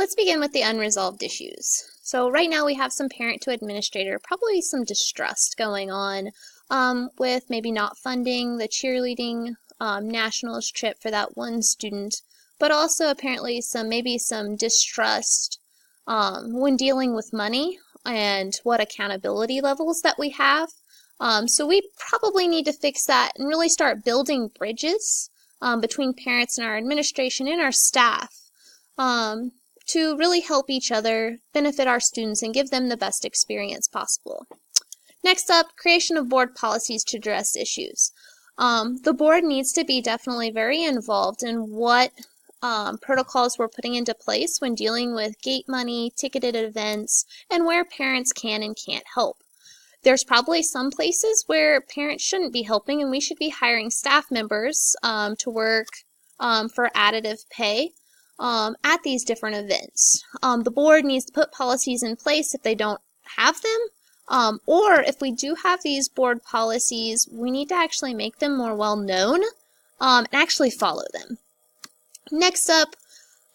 Let's begin with the unresolved issues. So right now we have some parent to administrator, probably some distrust going on with maybe not funding the cheerleading nationals trip for that one student, but also apparently maybe some distrust when dealing with money and what accountability levels that we have. So we probably need to fix that and really start building bridges between parents and our administration and our staff to really help each other, benefit our students, and give them the best experience possible. Next up, creation of board policies to address issues. The board needs to be definitely very involved in what protocols we're putting into place when dealing with gate money, ticketed events, and where parents can and can't help. There's probably some places where parents shouldn't be helping and we should be hiring staff members to work for additive pay at these different events. The board needs to put policies in place if they don't have them, or if we do have these board policies, we need to actually make them more well known and actually follow them. Next up,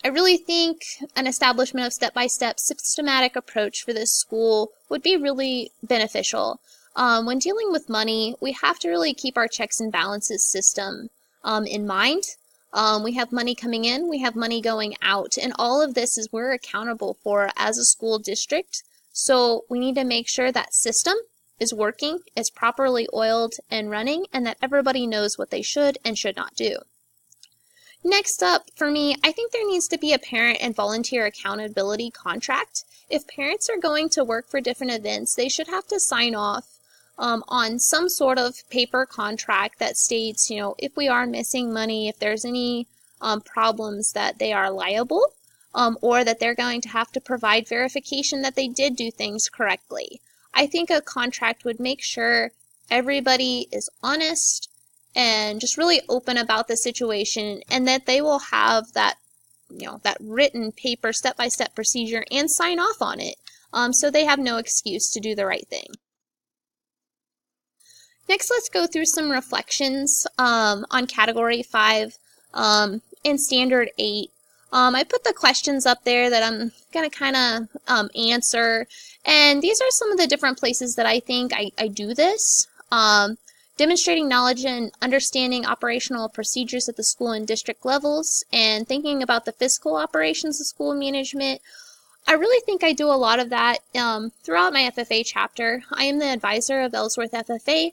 I really think an establishment of step-by-step systematic approach for this school would be really beneficial. When dealing with money, we have to really keep our checks and balances system in mind. We have money coming in, we have money going out, and all of this is we're accountable for as a school district. So we need to make sure that system is working, is properly oiled and running, and that everybody knows what they should and should not do. Next up, for me, I think there needs to be a parent and volunteer accountability contract. If parents are going to work for different events, they should have to sign off on some sort of paper contract that states, if we are missing money, if there's any problems, that they are liable, or that they're going to have to provide verification that they did do things correctly. I think a contract would make sure everybody is honest and just really open about the situation, and that they will have that, that written paper step-by-step procedure and sign off on it, so they have no excuse to do the right thing. Next, let's go through some reflections on Category 5 and Standard 8. I put the questions up there that I'm going to kind of answer, and these are some of the different places that I think I do this. Demonstrating knowledge and understanding operational procedures at the school and district levels, and thinking about the fiscal operations of school management. I really think I do a lot of that throughout my FFA chapter. I am the advisor of Ellsworth FFA.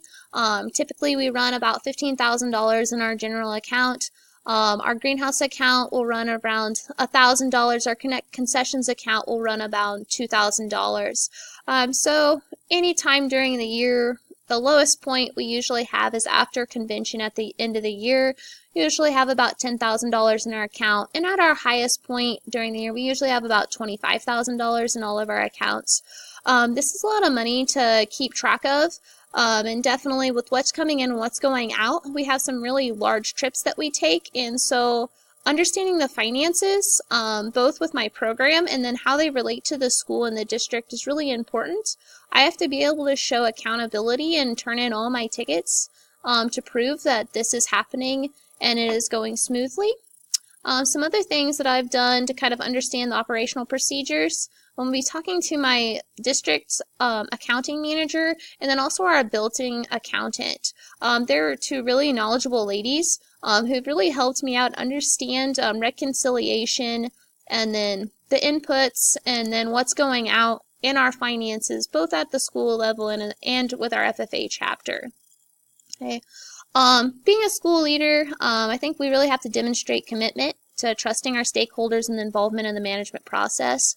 Typically we run about $15,000 in our general account. Our greenhouse account will run around $1,000. Our Connect concessions account will run about $2,000. So anytime during the year, the lowest point we usually have is after convention at the end of the year. We usually have about $10,000 in our account, and at our highest point during the year, we usually have about $25,000 in all of our accounts. This is a lot of money to keep track of, and definitely with what's coming in and what's going out, we have some really large trips that we take, and so understanding the finances, both with my program and then how they relate to the school and the district, is really important. I have to be able to show accountability and turn in all my tickets to prove that this is happening and it is going smoothly. Some other things that I've done to kind of understand the operational procedures, I'm going to be talking to my district accounting manager and then also our built-in accountant. They're two really knowledgeable ladies who've really helped me out understand reconciliation and then the inputs and then what's going out in our finances, both at the school level and with our FFA chapter. Okay. Being a school leader, I think we really have to demonstrate commitment to trusting our stakeholders and the involvement in the management process.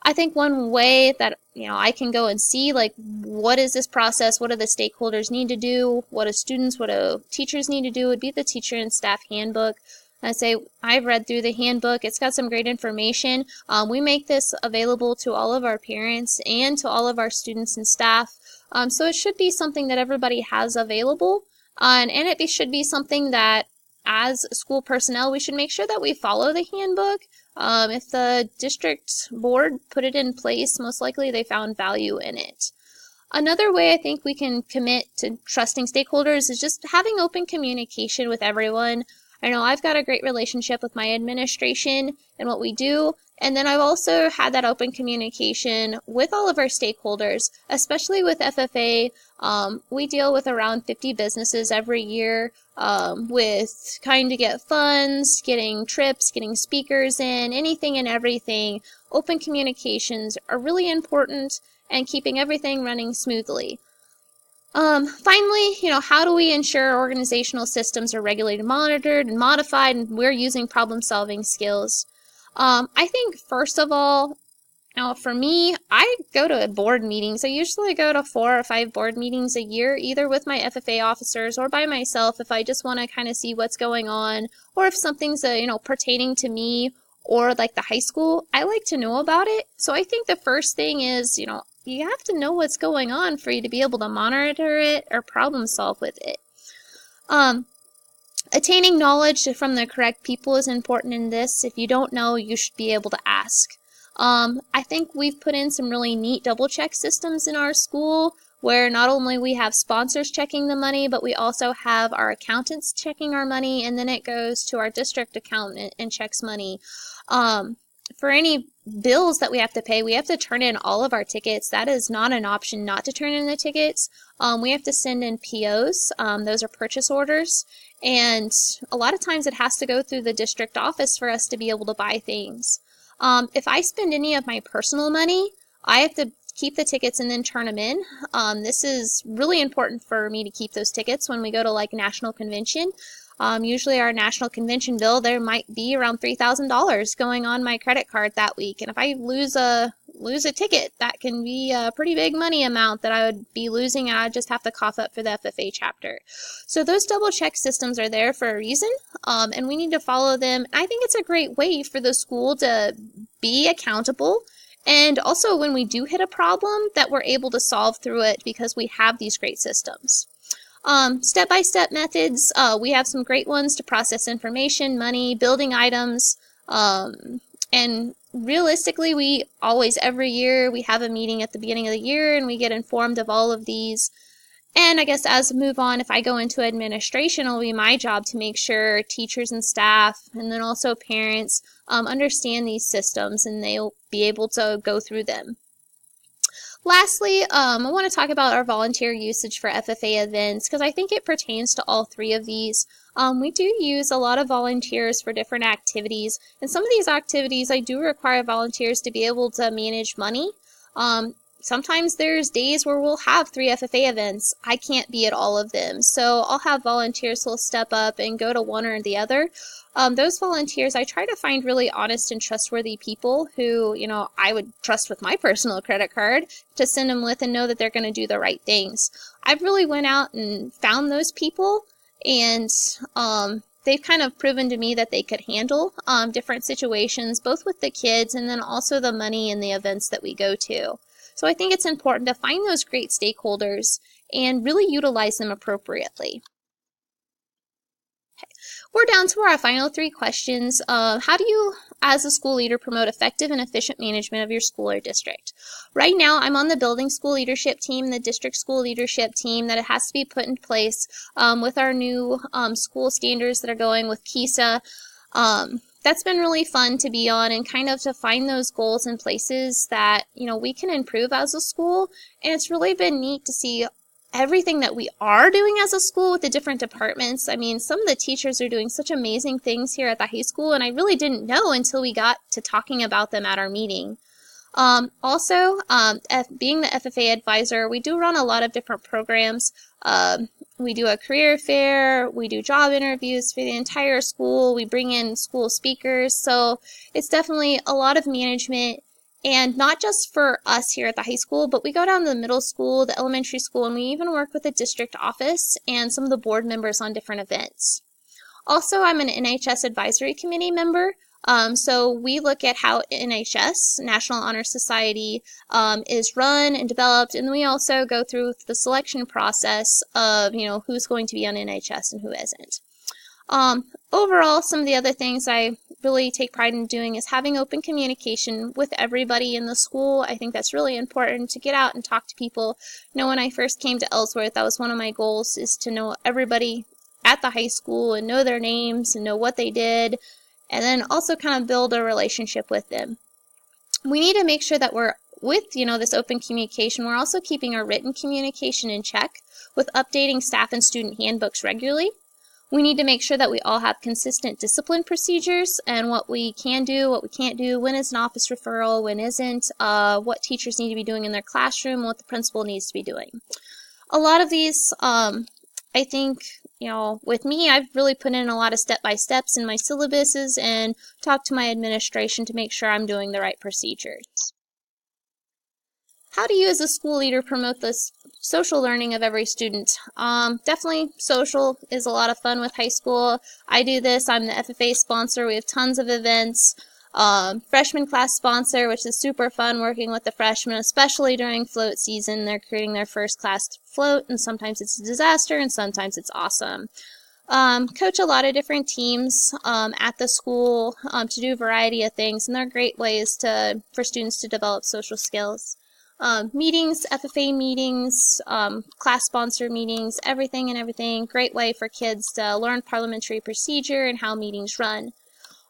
I think one way that I can go and see, like, what is this process, what do the stakeholders need to do, what do students, what do teachers need to do, would be the teacher and staff handbook. I've read through the handbook. It's got some great information. We make this available to all of our parents and to all of our students and staff. So it should be something that everybody has available. And it should be something that, as school personnel, we should make sure that we follow the handbook. If the district board put it in place, most likely they found value in it. Another way I think we can commit to trusting stakeholders is just having open communication with everyone. I know I've got a great relationship with my administration and what we do, And then I've also had that open communication with all of our stakeholders, especially with FFA. We deal with around 50 businesses every year with trying to get funds, getting trips, getting speakers in, anything and everything. Open communications are really important and keeping everything running smoothly. Finally, how do we ensure organizational systems are regulated, monitored, and modified, and we're using problem-solving skills? I think, first of all, now for me, I go to board meetings. I usually go to 4 or 5 board meetings a year, either with my FFA officers or by myself if I just want to kind of see what's going on, or if something's, pertaining to me or like the high school, I like to know about it. So I think the first thing is, you have to know what's going on for you to be able to monitor it or problem solve with it. Attaining knowledge from the correct people is important in this. If you don't know, you should be able to ask. I think we've put in some really neat double check systems in our school where not only we have sponsors checking the money, but we also have our accountants checking our money, and then it goes to our district accountant and checks money. For any bills that we have to pay, we have to turn in all of our tickets. That is not an option not to turn in the tickets. We have to send in POs. Those are purchase orders. And a lot of times it has to go through the district office for us to be able to buy things. If I spend any of my personal money, I have to keep the tickets and then turn them in. This is really important for me to keep those tickets when we go to like national convention. Usually our national convention bill, there might be around $3,000 going on my credit card that week. And if I lose a ticket, that can be a pretty big money amount that I would be losing, and I'd just have to cough up for the FFA chapter. So those double check systems are there for a reason, and we need to follow them. I think it's a great way for the school to be accountable. And also when we do hit a problem, that we're able to solve through it because we have these great systems. Step-by-step methods, we have some great ones to process information, money, building items, and realistically, we always, every year, we have a meeting at the beginning of the year and we get informed of all of these. And I guess as we move on, if I go into administration, it'll be my job to make sure teachers and staff, and then also parents, understand these systems and they'll be able to go through them. Lastly, I want to talk about our volunteer usage for FFA events because I think it pertains to all 3 of these. We do use a lot of volunteers for different activities, and some of these activities I do require volunteers to be able to manage money. Sometimes there's days where we'll have 3 FFA events. I can't be at all of them, so I'll have volunteers who'll step up and go to one or the other. Those volunteers, I try to find really honest and trustworthy people who, I would trust with my personal credit card to send them with and know that they're going to do the right things. I've really went out and found those people, and they've kind of proven to me that they could handle different situations, both with the kids and then also the money and the events that we go to. So I think it's important to find those great stakeholders and really utilize them appropriately. Okay. We're down to our final 3 questions. How do you, as a school leader, promote effective and efficient management of your school or district? Right now, I'm on the building school leadership team, the district school leadership team, that it has to be put in place with our new school standards that are going with KESA. That's been really fun to be on and kind of to find those goals and places that, we can improve as a school. And it's really been neat to see everything that we are doing as a school with the different departments. I mean, some of the teachers are doing such amazing things here at the high school, and I really didn't know until we got to talking about them at our meeting. Also, being the FFA advisor, we do run a lot of different programs. We do a career fair, we do job interviews for the entire school, we bring in school speakers, so it's definitely a lot of management, and not just for us here at the high school, but we go down to the middle school, the elementary school, and we even work with the district office and some of the board members on different events. Also, I'm an NHS Advisory Committee member. So we look at how NHS, National Honor Society, is run and developed, and we also go through the selection process of, who's going to be on NHS and who isn't. Overall, some of the other things I really take pride in doing is having open communication with everybody in the school. I think that's really important to get out and talk to people. When I first came to Ellsworth, that was one of my goals, is to know everybody at the high school and know their names and know what they did, and then also kind of build a relationship with them. we need to make sure that we're with, this open communication, we're also keeping our written communication in check with updating staff and student handbooks regularly. We need to make sure that we all have consistent discipline procedures and what we can do, what we can't do, when is an office referral, when isn't, what teachers need to be doing in their classroom, what the principal needs to be doing. A lot of these, I think, with me, I've really put in a lot of step-by-steps in my syllabuses and talked to my administration to make sure I'm doing the right procedures. How do you as a school leader promote this social learning of every student? Definitely social is a lot of fun with high school. I do this. I'm the FFA sponsor. We have tons of events. Freshman class sponsor, which is super fun working with the freshmen, especially during float season. They're creating their first class float, and sometimes it's a disaster and sometimes it's awesome. Coach a lot of different teams at the school to do a variety of things, and they're great ways for students to develop social skills. Meetings, FFA meetings, class sponsor meetings, everything. Great way for kids to learn parliamentary procedure and how meetings run.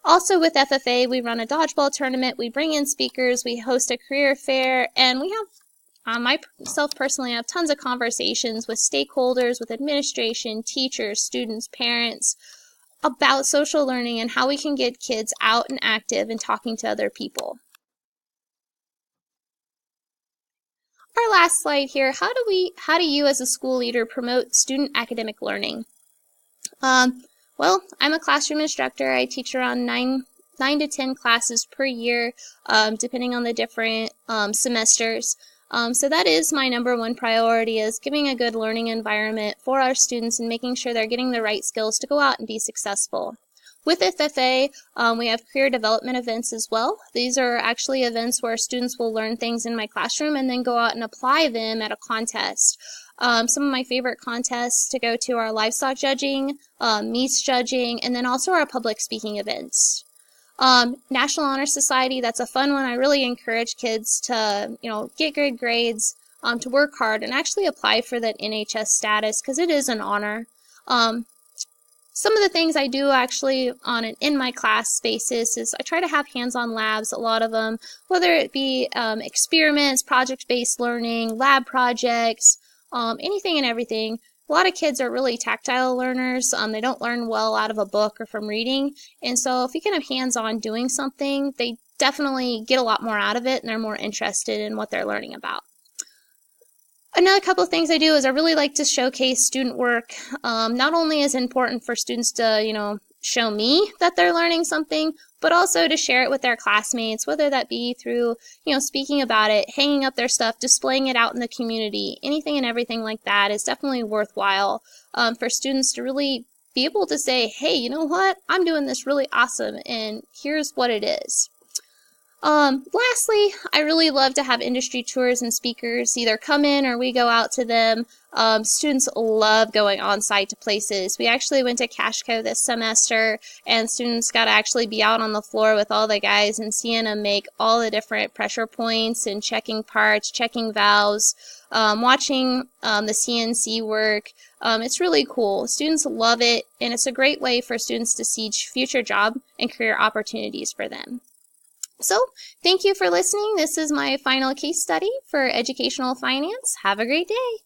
Also with FFA, we run a dodgeball tournament, we bring in speakers, we host a career fair, and we have, myself personally, I have tons of conversations with stakeholders, with administration, teachers, students, parents, about social learning and how we can get kids out and active and talking to other people. Our last slide here, how do you as a school leader promote student academic learning? Well, I'm a classroom instructor. I teach around 9 to 10 classes per year, depending on the different semesters. So that is my #1 priority, is giving a good learning environment for our students and making sure they're getting the right skills to go out and be successful. With FFA, we have career development events as well. These are actually events where students will learn things in my classroom and then go out and apply them at a contest. Some of my favorite contests to go to are livestock judging, meats judging, and then also our public speaking events. National Honor Society, that's a fun one. I really encourage kids to, get good grades, to work hard, and actually apply for that NHS status because it is an honor. Some of the things I do actually on an in my class basis is I try to have hands-on labs, a lot of them, whether it be experiments, project-based learning, lab projects, anything and everything. A lot of kids are really tactile learners. They don't learn well out of a book or from reading. And so if you can have hands-on doing something, they definitely get a lot more out of it and they're more interested in what they're learning about. Another couple of things I do is I really like to showcase student work. Not only is it important for students to, show me that they're learning something, but also to share it with their classmates, whether that be through, speaking about it, hanging up their stuff, displaying it out in the community. Anything and everything like that is definitely worthwhile for students to really be able to say, hey, you know what? I'm doing this really awesome, and here's what it is. Lastly, I really love to have industry tours and speakers either come in or we go out to them. Students love going on site to places. We actually went to Cashco this semester, and students got to actually be out on the floor with all the guys and seeing them make all the different pressure points and checking parts, checking valves, watching the CNC work. It's really cool. Students love it, and it's a great way for students to see future job and career opportunities for them. So, thank you for listening. This is my final case study for educational finance. Have a great day.